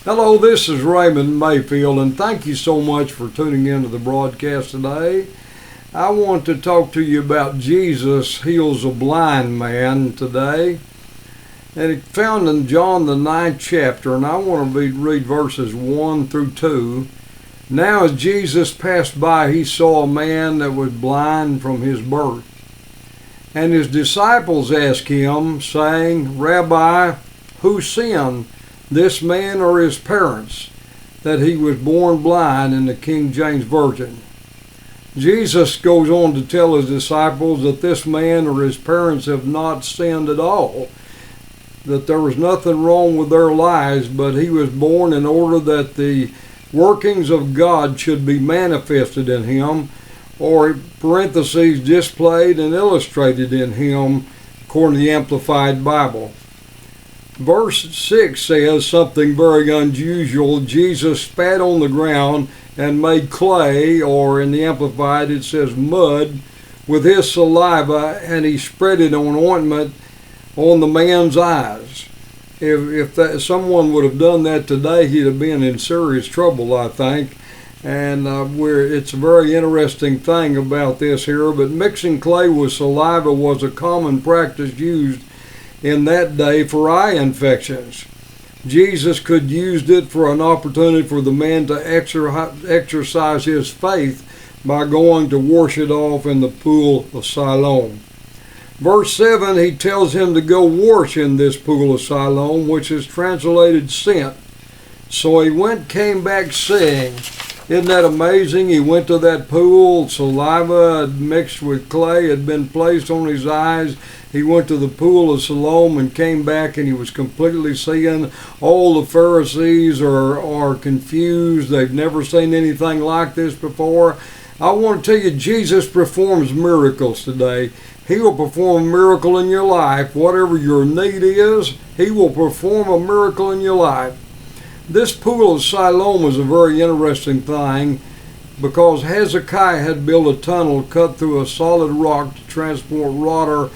Hello, this is Mayfield, and thank you so much for tuning into the broadcast today. I want to talk to you about Jesus heals a blind man today. And it's found in John the 9th chapter, and I want to read verses 1 through 2. Now as Jesus passed by, he saw a man that was blind from his birth. And his disciples asked him, saying, Rabbi, who sinned, this man or his parents, that he was born blind? In the King James Version. Jesus goes on to tell his disciples that this man or his parents have not sinned at all, that there was nothing wrong with their lives, but he was born in order that the workings of God should be manifested in him, or parentheses, displayed and illustrated in him, according to the Amplified Bible. Verse 6 says something very unusual. Jesus spat on the ground and made clay, or in the Amplified it says mud, with his saliva, and he spread it on ointment on the man's eyes. If someone would have done that today, he'd have been in serious trouble, I think. And it's a very interesting thing about this here. But mixing clay with saliva was a common practice used in that day for eye infections. Jesus could use it for an opportunity for the man to exercise his faith by going to wash it off in the pool of Siloam. Verse 7, he tells him to go wash in this pool of Siloam, which is translated sent. So he came back saying, isn't that amazing? He went to that pool, saliva mixed with clay had been placed on his eyes. He went to the pool of Siloam and came back, and he was completely seeing. All the Pharisees are confused. They've never seen anything like this before. I want to tell you, Jesus performs miracles today. He will perform a miracle in your life. Whatever your need is, he will perform a miracle in your life. This pool of Siloam was a very interesting thing, because Hezekiah had built a tunnel cut through a solid rock to transport water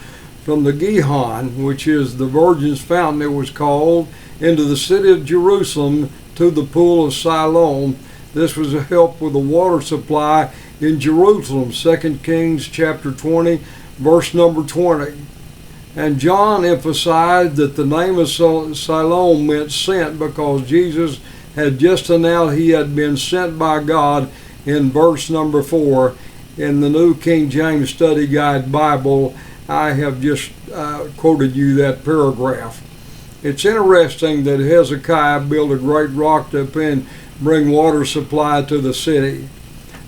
from the Gihon, which is the Virgin's Fountain it was called, into the city of Jerusalem to the pool of Siloam. This was a help with the water supply in Jerusalem, 2 Kings chapter 20, verse number 20. And John emphasized that the name of Siloam meant sent, because Jesus had just announced he had been sent by God in verse number 4 in the New King James Study Guide Bible. I have just quoted you that paragraph. It's interesting that Hezekiah built a great rock to bring water supply to the city.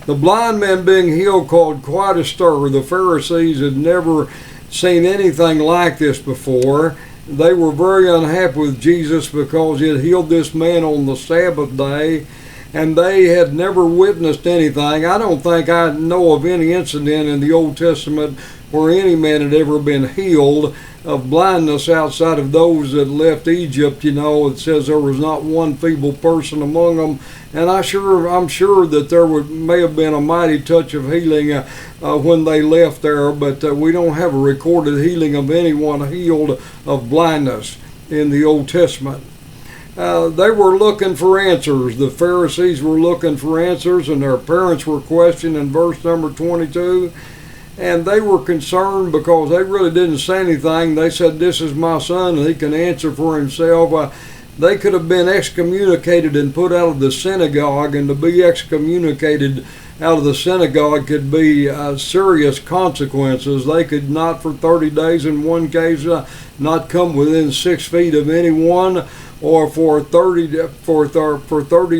The blind man being healed caused quite a stir. The Pharisees had never seen anything like this before. They were very unhappy with Jesus because he had healed this man on the Sabbath day, and they had never witnessed anything. I don't think I know of any incident in the Old Testament where any man had ever been healed of blindness outside of those that left Egypt. It says there was not one feeble person among them, and I'm sure that there may have been a mighty touch of healing when they left there, but we don't have a recorded healing of anyone healed of blindness in the Old Testament. They were looking for answers. The Pharisees were looking for answers, and their parents were questioned in verse number 22. And they were concerned because they really didn't say anything. They said, this is my son, and he can answer for himself. They could have been excommunicated and put out of the synagogue, and to be excommunicated out of the synagogue could be serious consequences. They could not for 30 days, in one case, not come within 6 feet of anyone, or for 30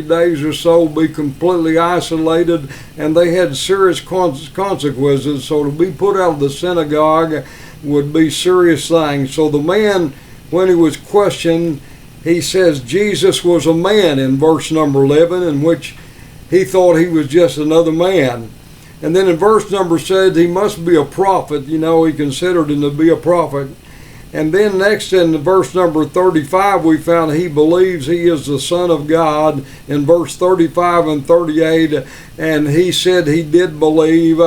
days or so be completely isolated, and they had serious consequences. So to be put out of the synagogue would be serious things. So the man, when he was questioned, he says Jesus was a man in verse number 11, in which he thought he was just another man. And then in verse number 6, he must be a prophet. He considered him to be a prophet. And then next in verse number 35, we found he believes he is the Son of God in verse 35 and 38, and he said he did believe.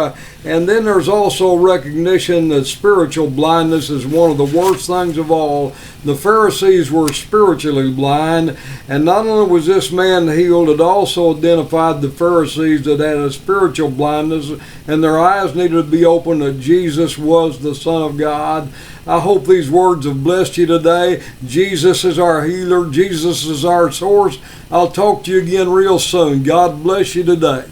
And then there's also recognition that spiritual blindness is one of the worst things of all. The Pharisees were spiritually blind, and not only was this man healed, it also identified the Pharisees that had a spiritual blindness, and their eyes needed to be opened that Jesus was the Son of God. I hope these words have blessed you today. Jesus is our healer. Jesus is our source. I'll talk to you again real soon. God bless you today.